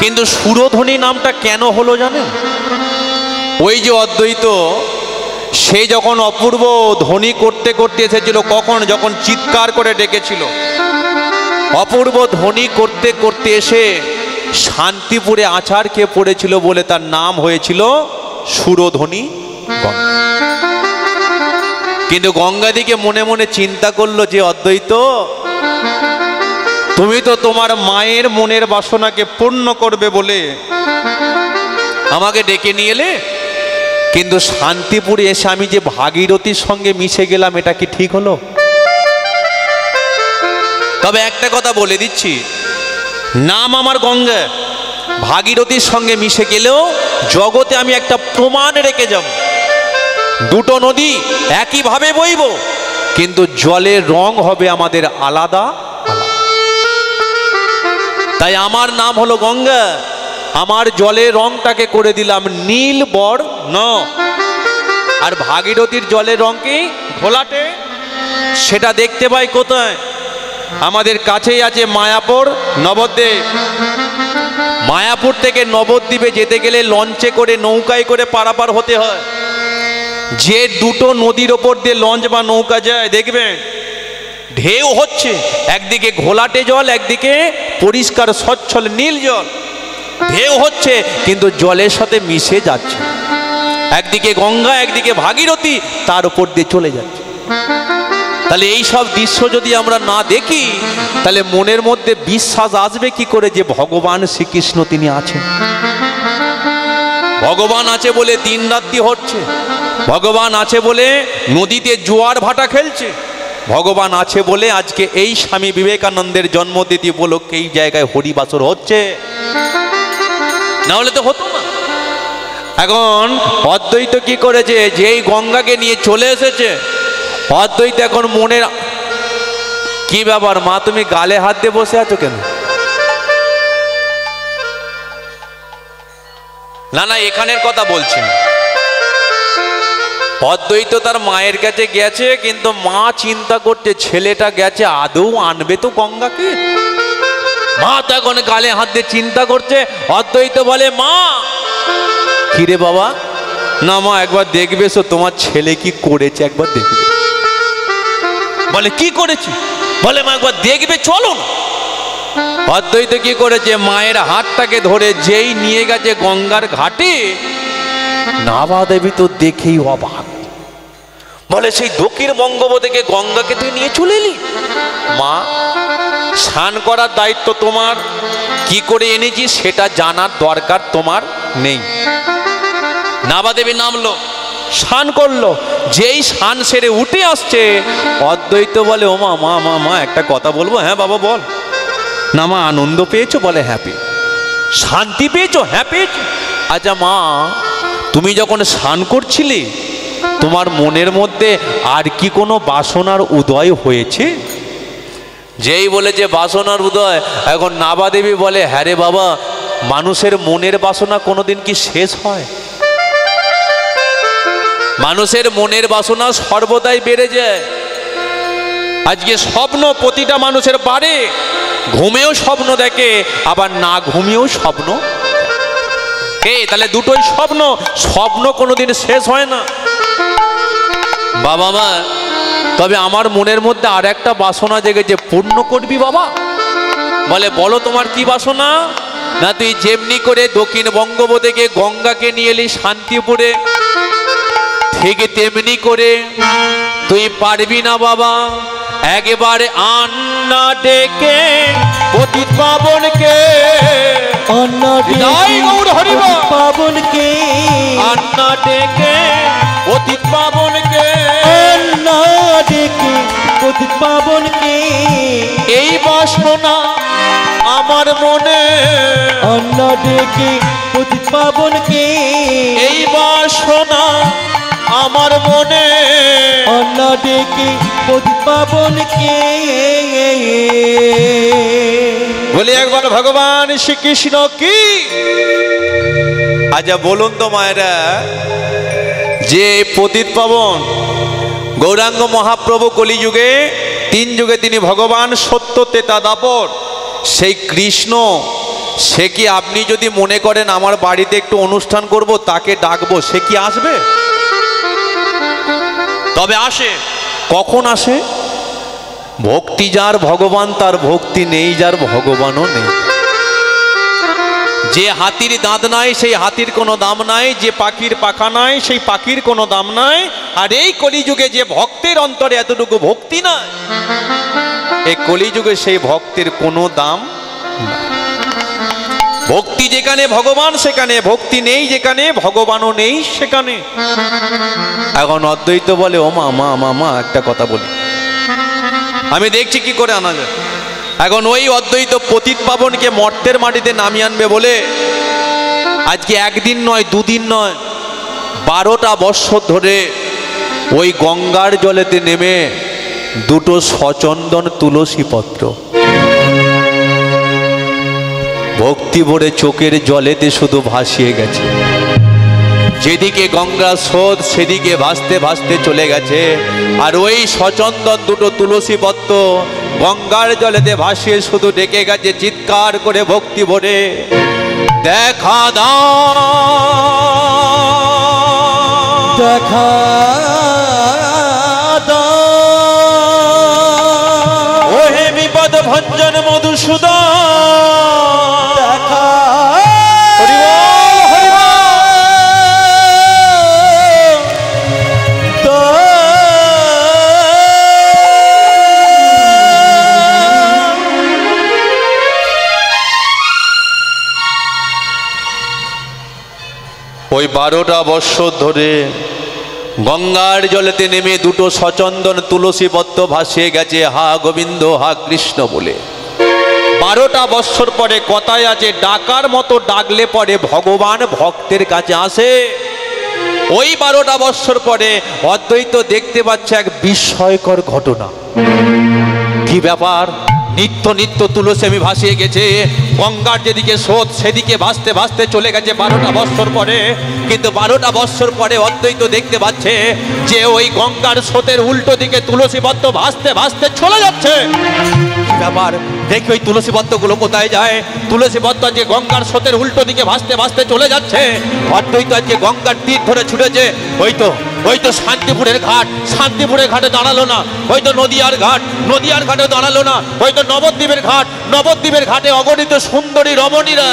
কিন্তু সুরধ্বনি নামটা কেন হলো জানেন? ওই যে অদ্বৈত, সে যখন অপূর্ব ধ্বনি করতে করতে এসেছিল, কখন? যখন চিৎকার করে ডেকেছিল, অপূর্ব ধ্বনি করতে করতে এসে শান্তিপুরে আছাড় খেয়ে পড়েছিল বলে তার নাম হয়েছিল সুরধ্বনি গঙ্গা। কিন্তু গঙ্গাদিকে মনে মনে চিন্তা করলো যে অদ্বৈত, তুমি তো তোমার মায়ের মনের বাসনাকে পূর্ণ করবে বলে আমাকে ডেকে নিয়ে এলে, কিন্তু শান্তিপুরে এসে আমি যে ভাগীরথীর সঙ্গে মিশে গেলাম, এটা কি ঠিক হলো? তবে একটা কথা বলে দিচ্ছি, নাম আমার গঙ্গা, ভাগীরথীর সঙ্গে মিশে গেলেও জগতে আমি একটা প্রমাণ রেখে যাব। দুটো নদী একইভাবে বইব, কিন্তু জলের রং হবে আমাদের আলাদা আলাদা। তাই আমার নাম হলো গঙ্গা, আমার জলের রংটাকে করে দিলাম নীল বর্ণ। আর ভাগীরথীর জলের রং কি? ঘোলাটে। সেটা দেখতে পাই কোথায়? আমাদের কাছেই আছে মায়াপুর, নবদ্বীপ। মায়াপুর থেকে নবদ্বীপে যেতে গেলে লঞ্চে করে, নৌকায় করে পারাপার হতে হয়। যে দুটো নদীর ওপর দিয়ে লঞ্চ বা নৌকা যায়, দেখবেন ঢেউ হচ্ছে, একদিকে ঘোলাটে জল, একদিকে পরিষ্কার স্বচ্ছল নীল জল। ঢেউ হচ্ছে কিন্তু জলের সাথে মিশে যাচ্ছে, একদিকে গঙ্গা একদিকে ভাগীরথী, তার উপর দিয়ে চলে যাচ্ছে। তাহলে এই সব দৃশ্য যদি আমরা না দেখি, তাহলে মনের মধ্যে বিশ্বাস আসবে কি করে যে ভগবান শ্রীকৃষ্ণ তিনি আছেন? ভগবান আছে বলে দিন রাত্রি হচ্ছে, ভগবান আছে বলে নদীতে জোয়ার ভাটা খেলছে, ভগবান আছে বলে আজকে এই স্বামী বিবেকানন্দের জন্মতিথি উপলক্ষে এই জায়গায় হরিবাসর হচ্ছে, না হলে তো হতো না। এখন অদ্বৈত কি করেছে? যেই গঙ্গাকে নিয়ে চলে এসেছে, অদ্বৈত এখন মনের কি ব্যাপার মা, তুমি গালে হাত দিয়ে বসে আছো কেন? না না, এখানের কথা বলছি না। অদ্বৈত তার মায়ের কাছে গেছে, কিন্তু মা চিন্তা করছে ছেলেটা গেছে, আদৌ আনবে তো গঙ্গাকে? মা তো এখন গালে হাত দিয়ে চিন্তা করছে। অদ্বৈত বলে, মা কিরে বাবা? না মা, একবার দেখবে তো তোমার ছেলে কি করেছে, একবার দেখবে। বলে কি করেছে? বলে মা একবার দেখবে, চলো না। অদ্বৈত কি করেছে? মায়ের হাতটাকে ধরে যেই নিয়ে গেছে গঙ্গার ঘাটে, নাভা দেবী তো দেখেই অবাক। বলে সেই দক্ষিণ বঙ্গোপ থেকে গঙ্গাকে তুই নিয়ে চলে এলি? মা, স্নান করার দায়িত্ব তোমার, কি করে এনেছি সেটা জানার দরকার তোমার নেই। নাভা দেবী নামলো, স্নান করলো, যেই স্নান সেরে উঠে আসছে, অদ্বৈত বলে, ও মা মা মা মা একটা কথা বলবো? হ্যাঁ বাবা বল। না মা, আনন্দ পেয়েছো? বলে হ্যাঁ পেয়েছি। শান্তি পেয়েছো? হ্যাঁ পেয়েছি। আচ্ছা মা, তুমি যখন স্নান করছিলে, তোমার মনের মধ্যে আর কি কোনো বাসনার উদয় হয়েছে? যেই বলেছে বাসনার উদয়, এখন নাভা দেবী বলে, হ্যাঁ রে বাবা, মানুষের মনের বাসনা কোনোদিন কি শেষ হয়? মানুষের মনের বাসনা সর্বদাই বেড়ে যায়। আজকে স্বপ্ন প্রতিটা মানুষের বাড়ে, ঘুমেও স্বপ্ন দেখে, আবার না ঘুমিয়েও স্বপ্ন। তাহলে দুটোই স্বপ্ন, স্বপ্ন কোনোদিন শেষ হয় না। বাবা মা, তবে আমার মনের মধ্যে আর একটা বাসনা জেগেছে, পূর্ণ করবি বাবা? বলে বলো তোমার কি বাসনা? না তুই যেমনি করে দক্ষিণ বঙ্গোপ থেকে গঙ্গাকে নিয়ে এলি শান্তিপুরে, ঠিক তেমনি করে তুই পারবি না বাবা? একবারে আন্না ডেকে পতিত পাবনকে, আন্না ডেকে পতিত পাবনকে, আন্না ডেকে পতিত পাবনকে, এই বাসনা আমার মনে, আন্না ডেকে পতিত পাবনকে, এই বাসনা আমার মনে, আন্না ডেকে পতিত পাবনকে। বলি একবার ভগবান শ্রীকৃষ্ণ কি? আচ্ছা বলুন তো মায়েরা, যে পতিত পাবন গৌরাঙ্গ মহাপ্রভু কলিযুগে, 3 যুগে তিনি ভগবান সত্য তেতা দাপর, সেই কৃষ্ণ সে কি আপনি যদি মনে করেন আমার বাড়িতে একটু অনুষ্ঠান করব, তাকে ডাকবো, সে কি আসবে? তবে আসে। কখন আসে? ভক্তি যার ভগবান তার ভক্তি নেই, যার ভগবানও নেই। যে হাতির দাঁত নাই সেই হাতির কোনো দাম নাই, যে পাখির পাখা নাই সেই পাখির কোনো দাম নাই। আর এই কলিযুগে যে ভক্তের অন্তরে এতটুকু ভক্তি নাই, এই কলিযুগে সেই ভক্তের কোনো দাম নাই। ভক্তি যেখানে ভগবান সেখানে, ভক্তি নেই যেখানে ভগবানও নেই সেখানে। এখন অদ্বৈত বলে, ও মা মা মা মা একটা কথা বলি, আমি দেখছি কি করে আনা যায়। এখন ওই অদ্বৈত পতিত পাবনকে মর্তের মাটিতে নামিয়ে আনবে বলে আজকে একদিন নয়, দুদিন নয়, 12টা বৎসর ধরে ওই গঙ্গার জলেতে নেমে দুটো সচন্দন তুলসী পত্র ভক্তি ভরে চোখের জলেতে শুধু ভাসিয়ে গেছে। যেদিকে গঙ্গা স্রোত সেদিকে ভাসতে ভাসতে চলে গেছে। আর ওই সচন্দন দুটো তুলসী পত্র গঙ্গার জলেতে ভাসিয়ে শুধু ডেকে গেছে চিৎকার করে ভক্তি ভরে, দেখা দাও দেখা দাও ও হে বিপদ ভঞ্জন মধুসূদন, দেখা ওই 12টা বৎসর ধরে গঙ্গার জলেতে নেমে দুটো সচন্দন তুলসী পত্র ভাসিয়ে গেছে হা গোবিন্দ হা কৃষ্ণ বলে। 12টা বৎসর পরে কথায় আছে, ডাকার মতো ডাকলে পরে ভগবান ভক্তের কাছে আসে। ওই 12টা বৎসর পরে অদ্বৈত দেখতে পাচ্ছে এক বিস্ময়কর ঘটনা। কি ব্যাপার? নিত্য নিত্য তুলসী আমি ভাসিয়ে গেছে, গঙ্গার যেদিকে স্রোত সেদিকে ভাসতে ভাসতে চলে গেছে 12টা বৎসর পরে। কিন্তু 12টা বৎসর পরে অদ্বৈত দেখতে পাচ্ছে যে ওই গঙ্গার স্রোতের উল্টো দিকে তুলসী পত্র ভাসতে ভাসতে চলে যাচ্ছে। কি ব্যাপার? দেখি ওই তুলসী পত্রগুলো কোথায় যায়। তুলসী পত্র যে গঙ্গার স্রোতের উল্টো দিকে ভাসতে ভাসতে চলে যাচ্ছে। অদ্বৈত আজকে গঙ্গার তীর ধরে ছুটেছে। ওই তো শান্তিপুরের ঘাট, শান্তিপুরের ঘাটে দাঁড়ালো না। ওই তো নদিয়ার ঘাট, নদিয়ার ঘাটে দাঁড়ালো না। ওই তো নবদ্বীপের ঘাট, নবদ্বীপের ঘাটে অগণিত সুন্দরী রমণীরা